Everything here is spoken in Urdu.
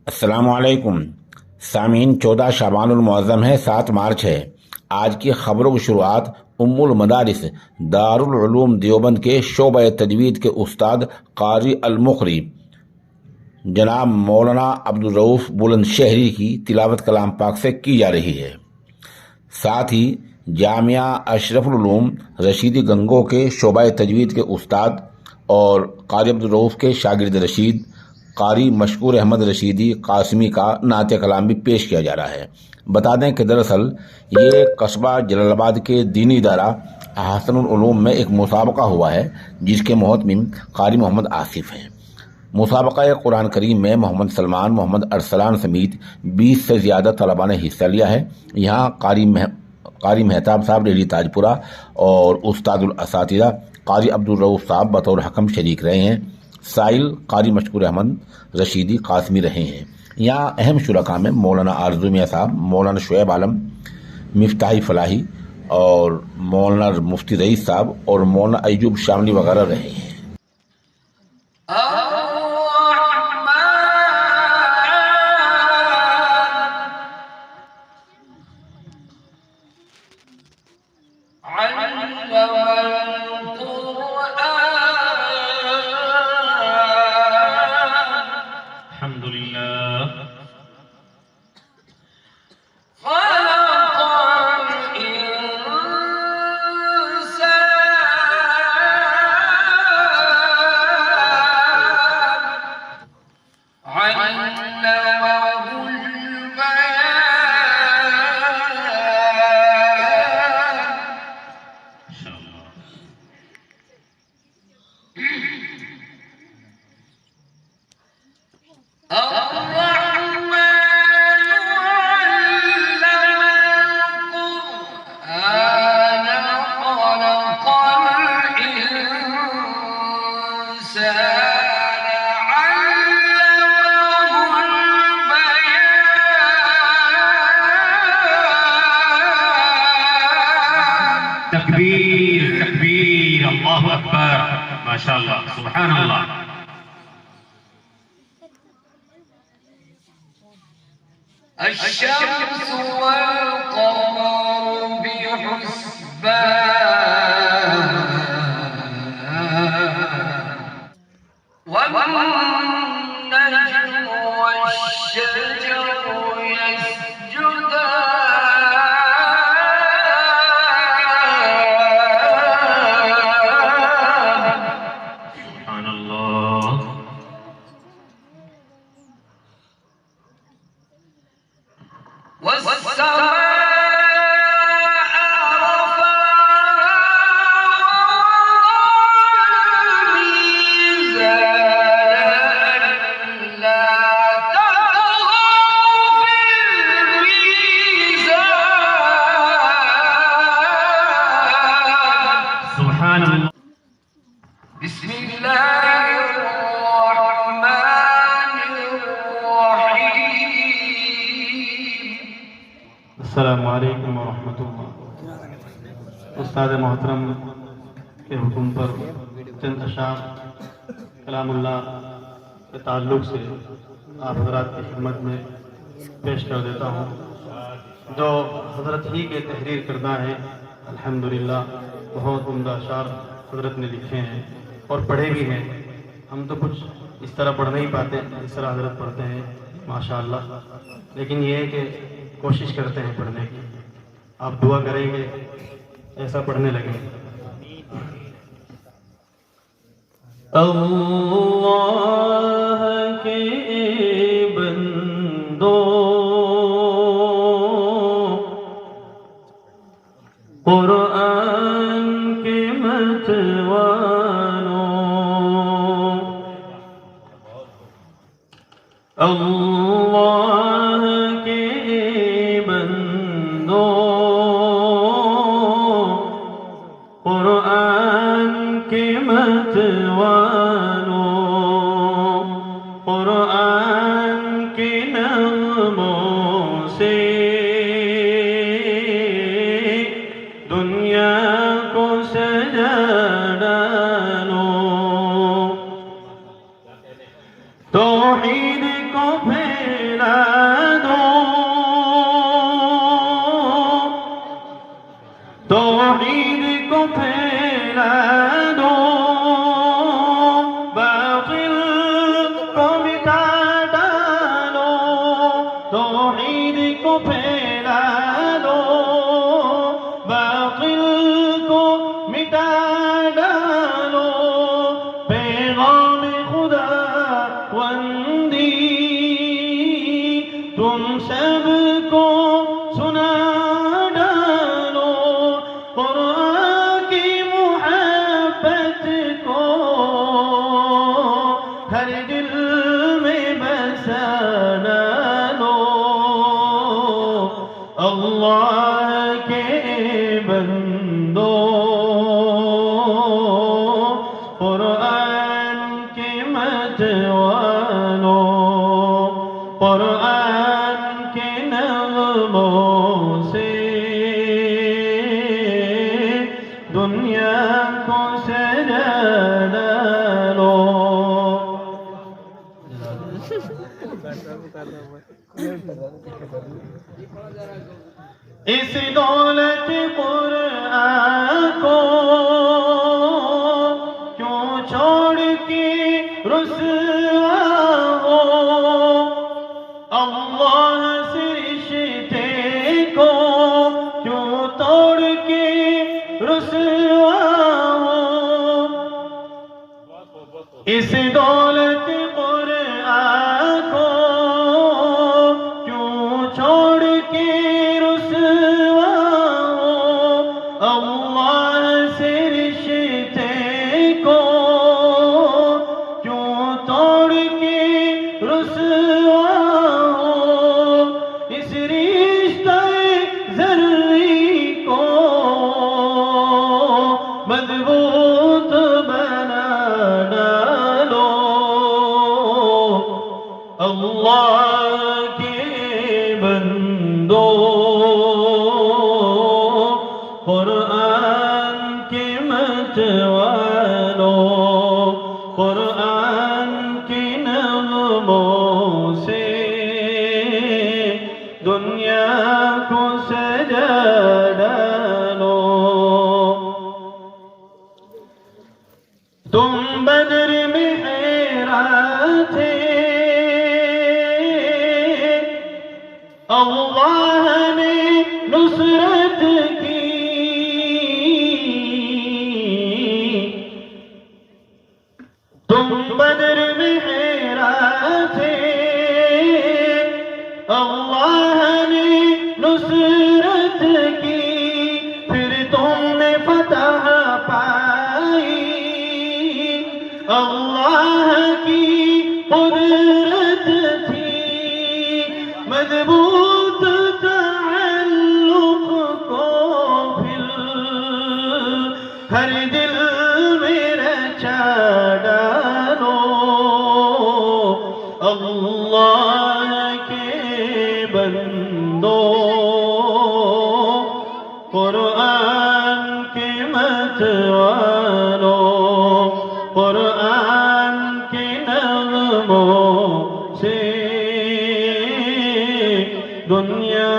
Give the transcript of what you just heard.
السلام علیکم سامعین، 14 شعبان المعظم ہے، 7 مارچ ہے۔ آج کی خبروں کی شروعات ام المدارس دارالعلوم دیوبند کے شعبہ تجوید کے استاد قاری المقری جناب مولانا عبدالرؤف بلند شہری کی تلاوت کلام پاک سے کی جا رہی ہے۔ ساتھ ہی جامعہ اشرف العلوم رشیدی گنگو کے شعبہ تجوید کے استاد اور قاری عبدالرؤف کے شاگرد رشید قاری مشکور احمد رشیدی قاسمی کا نعت کلام بھی پیش کیا جا رہا ہے۔ بتا دیں کہ دراصل یہ قصبہ جلال آباد کے دینی ادارہ احسن العلوم میں ایک مسابقہ ہوا ہے، جس کے مہتمم قاری محمد آصف ہیں۔ مسابقہ قرآن کریم میں محمد سلمان، محمد ارسلان سمیت 20 سے زیادہ طلباء نے حصہ لیا ہے۔ یہاں قاری مہتاب صاحب ریلی تاج پورہ اور استاد الاساتذہ قاری عبدالرؤف صاحب بطور حکم شریک رہے ہیں۔ سائل قاری مشکور احمد رشیدی قاسمی رہے ہیں۔ یہاں اہم شرکاء میں مولانا آرزو میاں صاحب، مولانا شعیب عالم، مفتاحی فلاحی اور مولانا مفتی رئیس صاحب اور مولانا ایوب شاملی وغیرہ رہے ہیں۔ تکبیر تکبیر، اللہ اکبر، ماشاءاللہ، سبحان اللہ۔ الشمس والقمر بحسبان والنجم والشجر يسجدان سبحان اللہ۔ سبحان اللہ۔ بسم الله الرحمن الرحيم۔ السلام علیکم ورحمۃ اللہ۔ استاد محترم کے حکم پر چند اشعار کلام اللہ کے تعلق سے آپ حضرات کی خدمت میں پیش کر دیتا ہوں، جو حضرت ہی کے تحریر کردہ ہیں۔ الحمدللہ بہت عمدہ اشعار حضرت نے لکھے ہیں اور پڑھے بھی ہیں۔ ہم تو کچھ اس طرح پڑھ نہیں پاتے جس طرح حضرت پڑھتے ہیں ماشاءاللہ، لیکن یہ ہے کہ کوشش کرتے ہیں پڑھنے کی۔ آپ دعا کریں گے ایسا پڑھنے لگیں۔ اللہ کے بندو قرآن کے متوانو، اللہ کے بندو قرآن کے متوانو، قرآن کے نغموں سے دنیا کو سجا ڈالو، توحید کو پھیلاؤ توحید کو پھیلا دو باطل کو مٹا ڈالو توحید کو پھیلا دو باطل کو مٹا ڈالو پیغام خدا وندی تم سب کو سنا ڈالو قرآن کی محبت کو ہر دل میں بسا ڈالو اللہ کے بندو قرآن کے متوالو قرآن کے نغموں سے دنیا کو سجا ڈالو اس دولت قرآن کو کیوں چھوڑ کے رسوا ہو اللہ سے رشتے کو کیوں توڑ کے رسوا ہو اس دولت قرآن کو کیوں چھوڑ کے رسوا ہو اللہ سے رشتے کو کیوں توڑ کے رسوا ہو اس رشتہ زرعی کو مضبوط بنا ڈالو اللہ کے بندو قرآن کے متوالو قرآن کے نغموں سے دنیا کو سجا ڈالو تم بدر میں حیران تھے اللہ نے نصرت کی تم بدر میں حیران تھے اللہ نے نصرت کی پھر تم نے فتح پائی اللہ کی قدرت تھی مضبوط تعلق کو پھر ہر دل میں رچا ڈالو اللہ کے بندو قرآن کے متوالو قرآن کے نغموں سے دنیا